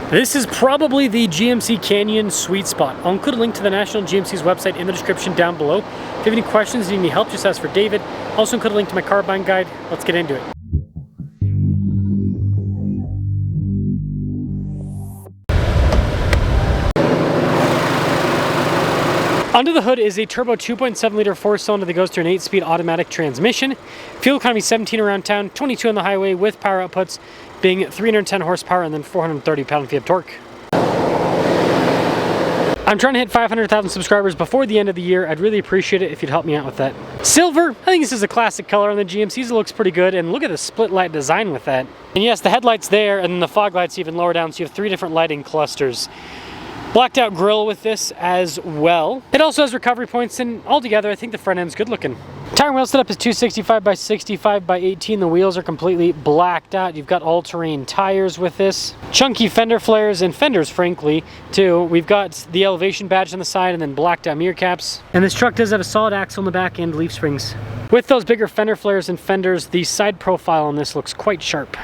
This is probably the GMC Canyon sweet spot. I'll include a link to the National GMC's website in the description down below. If you have any questions, need any help, just ask for David. Also include a link to my car buying guide. Let's get into it. Under the hood is a turbo 2.7 liter 4-cylinder that goes through an 8-speed automatic transmission. Fuel economy 17 around town, 22 on the highway, with power outputs being 310 horsepower and then 430 pound-feet of torque. I'm trying to hit 500,000 subscribers before the end of the year. I'd really appreciate it if you'd help me out with that. Silver, I think this is a classic color on the GMCs. It looks pretty good, and look at the split light design with that. And yes, the headlight's there, and then the fog light's even lower down, so you have 3 different lighting clusters. Blacked out grille with this as well. It also has recovery points, and altogether I think the front end's good looking. Tire and wheel setup is 265 by 65 by 18. The wheels are completely blacked out. You've got all-terrain tires with this. Chunky fender flares and fenders, frankly, too. We've got the elevation badge on the side and then blacked out mirror caps. And this truck does have a solid axle in the back and leaf springs. With those bigger fender flares and fenders, the side profile on this looks quite sharp.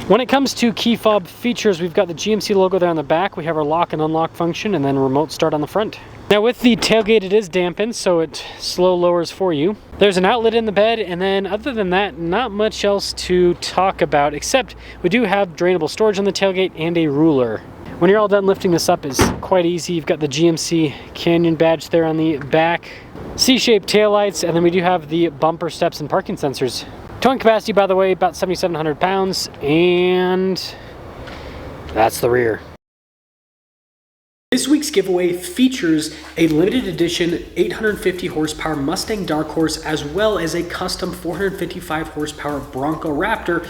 When it comes to key fob features, we've got the GMC logo there on the back. We have our lock and unlock function and then remote start on the front. Now with the tailgate, it is dampened, so it slow lowers for you. There's an outlet in the bed, and then other than that, not much else to talk about, except we do have drainable storage on the tailgate and a ruler. When you're all done lifting this up, it's quite easy. You've got the GMC Canyon badge there on the back. C-shaped taillights, and then we do have the bumper steps and parking sensors. Towing capacity, by the way, about 7,700 pounds, and that's the rear. This week's giveaway features a limited edition 850 horsepower Mustang Dark Horse, as well as a custom 455 horsepower Bronco Raptor,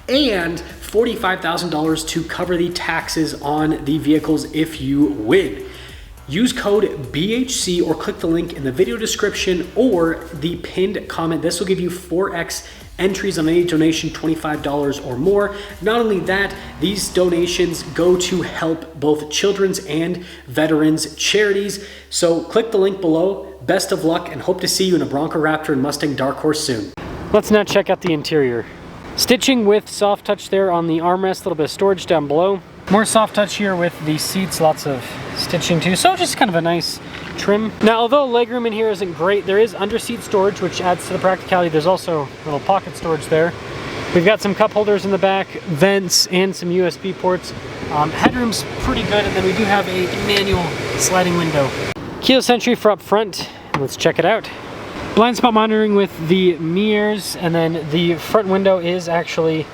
and $45,000 to cover the taxes on the vehicles if you win. Use code BHC or click the link in the video description or the pinned comment. This will give you 4x entries on any donation, $25 or more. Not only that, these donations go to help both children's and veterans charities. So click the link below. Best of luck, and hope to see you in a Bronco Raptor and Mustang Dark Horse soon. Let's now check out the interior. Stitching with soft touch there on the armrest, a little bit of storage down below. More soft touch here with the seats, lots of stitching too, so just kind of a nice trim. Now, although legroom in here isn't great, there is under-seat storage, which adds to the practicality. There's also a little pocket storage there. We've got some cup holders in the back, vents, and some USB ports. Headroom's pretty good, and then we do have a manual sliding window. Keyless entry for up front. Let's check it out. Blind spot monitoring with the mirrors, and then the front window is actually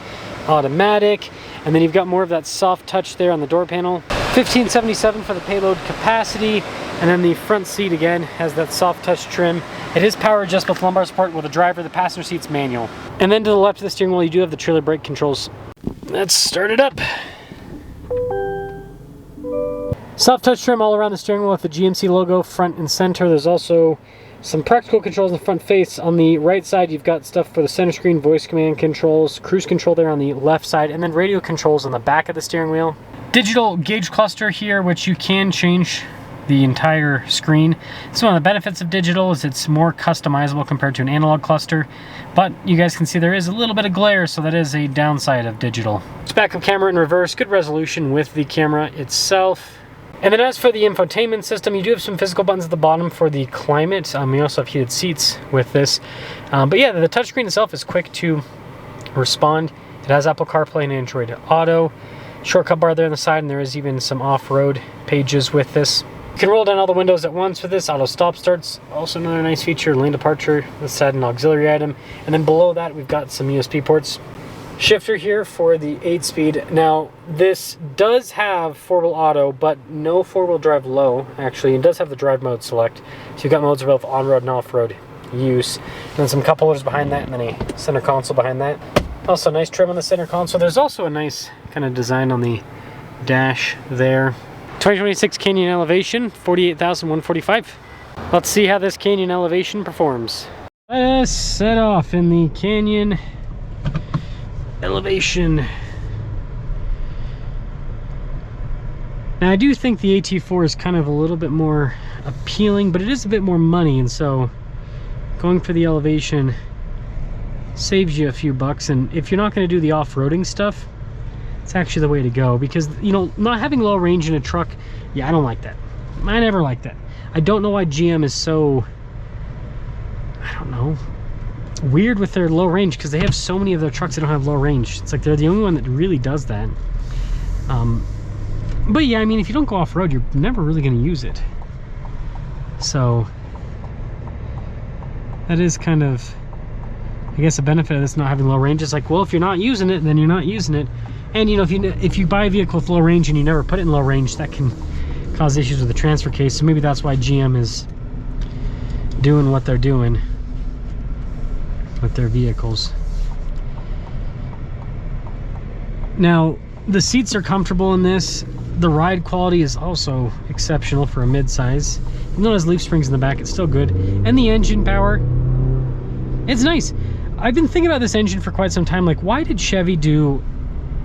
automatic. And then you've got more of that soft touch there on the door panel. 1577 for the payload capacity. And then the front seat again has that soft touch trim. It is power adjustable with lumbar support with the driver. The passenger seat's manual. And then to the left of the steering wheel, you do have the trailer brake controls. Let's start it up. Soft touch trim all around the steering wheel with the GMC logo front and center. There's also some practical controls in the front face. On the right side, you've got stuff for the center screen, voice command controls, cruise control there on the left side, and then radio controls on the back of the steering wheel. Digital gauge cluster here, which you can change the entire screen. So one of the benefits of digital is it's more customizable compared to an analog cluster, but you guys can see there is a little bit of glare, so that is a downside of digital. It's backup camera in reverse, good resolution with the camera itself. And then as for the infotainment system, you do have some physical buttons at the bottom for the climate. We also have heated seats with this. But yeah, the touchscreen itself is quick to respond. It has Apple CarPlay and Android Auto. Shortcut bar there on the side, and there is even some off-road pages with this. You can roll down all the windows at once with this. Auto stop starts, also another nice feature. Lane departure, let's add an auxiliary item. And then below that, we've got some USB ports. Shifter here for the 8-speed. Now, this does have 4-wheel auto, but no 4-wheel drive low, actually. It does have the drive mode select. So you've got modes for both on-road and off-road use. And then some cup holders behind that, and then a center console behind that. Also, nice trim on the center console. There's also a nice kind of design on the dash there. 2026 Canyon Elevation, $48,145. Let's see how this Canyon Elevation performs. Let us set off in the Canyon Elevation. Now I do think the AT4 is kind of a little bit more appealing, but it is a bit more money, and so going for the Elevation saves you a few bucks. And if you're not going to do the off-roading stuff, it's actually the way to go, because, you know, not having low range in a truck, yeah, I don't like that. I never like that. I don't know why GM is so, I don't know, weird with their low range, because they have so many of their trucks that don't have low range. It's like they're the only one that really does that. But yeah, I mean, if you don't go off-road, you're never really going to use it. So that is kind of, I guess, a benefit of this not having low range. Is like, well, if you're not using it, then you're not using it. And you know, if you buy a vehicle with low range and you never put it in low range, that can cause issues with the transfer case. So maybe that's why GM is doing what they're doing with their vehicles. Now, the seats are comfortable in this. The ride quality is also exceptional for a mid-size. Even though it has leaf springs in the back, it's still good. And the engine power, it's nice. I've been thinking about this engine for quite some time. Like, why did Chevy do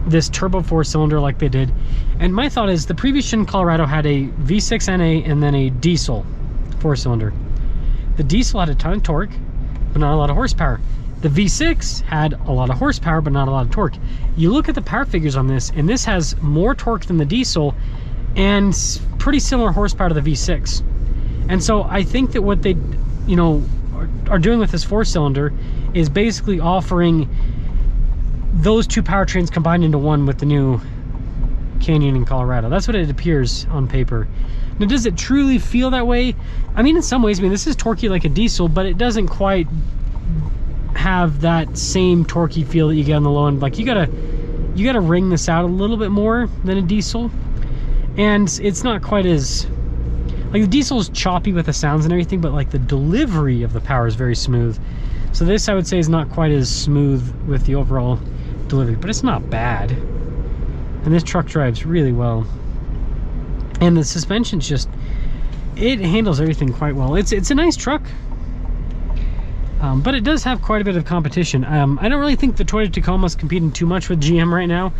this turbo 4-cylinder like they did? And my thought is, the previous gen Colorado had a V6 NA and then a diesel 4-cylinder. The diesel had a ton of torque, but not a lot of horsepower. The V6 had a lot of horsepower, but not a lot of torque. You look at the power figures on this, and this has more torque than the diesel and pretty similar horsepower to the V6. And so I think that what they, you know, are doing with this 4-cylinder is basically offering those two powertrains combined into one with the new Canyon in Colorado. That's what it appears on paper. Now, does it truly feel that way? I mean, in some ways, I mean, this is torquey like a diesel, but it doesn't quite have that same torquey feel that you get on the low end. Like, you gotta wring this out a little bit more than a diesel, and it's not quite as, like, the diesel is choppy with the sounds and everything, but like the delivery of the power is very smooth. So this, I would say, is not quite as smooth with the overall delivery, but it's not bad. And this truck drives really well, and the suspension's just, it handles everything quite well. It's a nice truck. But it does have quite a bit of competition. I don't really think the Toyota Tacoma's competing too much with GM right now,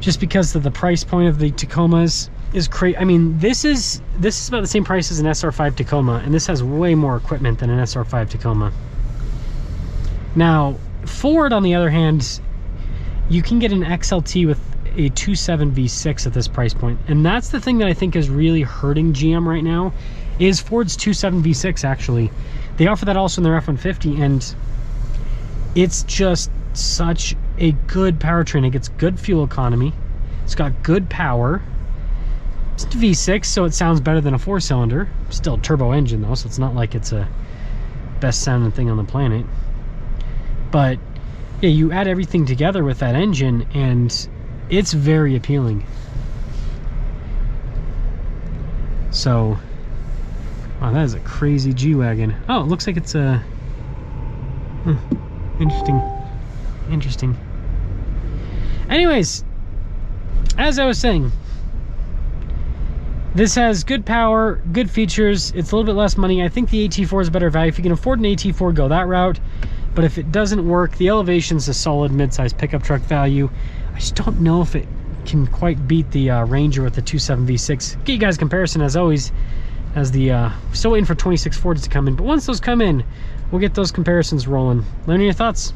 just because of the price point of the Tacomas is crazy. I mean, this is about the same price as an SR5 Tacoma, and this has way more equipment than an SR5 Tacoma. Now, Ford, on the other hand, you can get an XLT with a 2.7 V6 at this price point, and that's the thing that I think is really hurting GM right now, is Ford's 2.7 V6. Actually, they offer that also in their F-150, and it's just such a good powertrain. It gets good fuel economy, it's got good power, it's a V6, so it sounds better than a 4-cylinder. Still a turbo engine though, so it's not like it's a best sounding thing on the planet. But yeah, you add everything together with that engine, and it's very appealing. So, wow, that is a crazy G-Wagon. Oh, it looks like it's a... Interesting. Anyways, as I was saying, this has good power, good features. It's a little bit less money. I think the AT4 is a better value. If you can afford an AT4, go that route. But if it doesn't work, the Elevation's a solid mid-size pickup truck value. I just don't know if it can quite beat the Ranger with the 2.7 V6. Get you guys a comparison, as always, as the still waiting for 26 Fords to come in. But once those come in, we'll get those comparisons rolling. Let me know your thoughts.